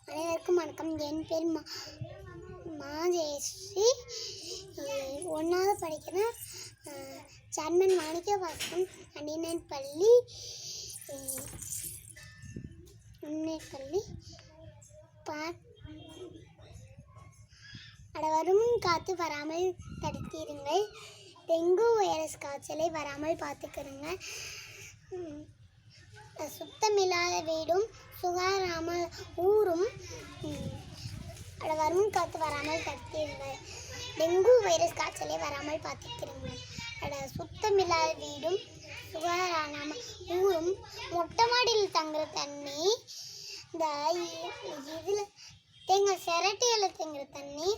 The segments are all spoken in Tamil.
அனைவருக்கும் வணக்கம். என் பேர் ஜெயஸ்ரீ. 1வது படிக்கிறேன். சேர்மன் மாணிக்கவாசகம் அணிநன்பள்ளி வரும் காத்து வராமல் தடுத்திருங்கள். டெங்கு வைரஸ் காய்ச்சலை வராமல் பார்த்துக்கிறங்க. சுத்தமில்லாத வீடும் சுகாதாரமான ஊரும் வரும் காத்து வராமல் தடுத்திருங்கள். டெங்கு வைரஸ் காய்ச்சலை வராமல் பார்த்துக்கிறங்க. சுத்தமில்லாத வீடும் சுகாதாரமான ஊரும் மொட்டை மாடியில் தங்குற தண்ணி, இந்த இதில் தேங்காய் சிரட்டையில் தேங்குற தண்ணி,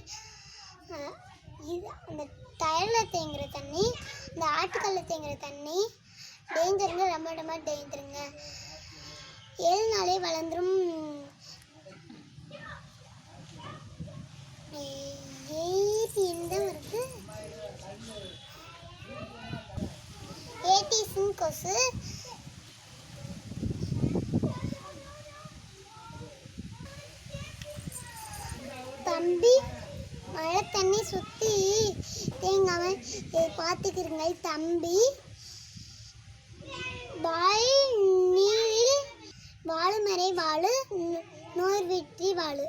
அந்த டயரில் தேங்குற தண்ணி, இந்த ஆட்டுக்கல்ல தேங்குற தண்ணி டேஞ்சருங்க. ரொம்ப டேஞ்சருங்க. 7 நாளே வளர்ந்துடும். வருது ஏடிஸும் கொசு. தம்பி மழை தண்ணி சுற்றி தேங்காமல் பார்த்துக்கிறங்க. தம்பி நீரில் வாழுமறை வாழு, நோய் வெற்றி வாழு.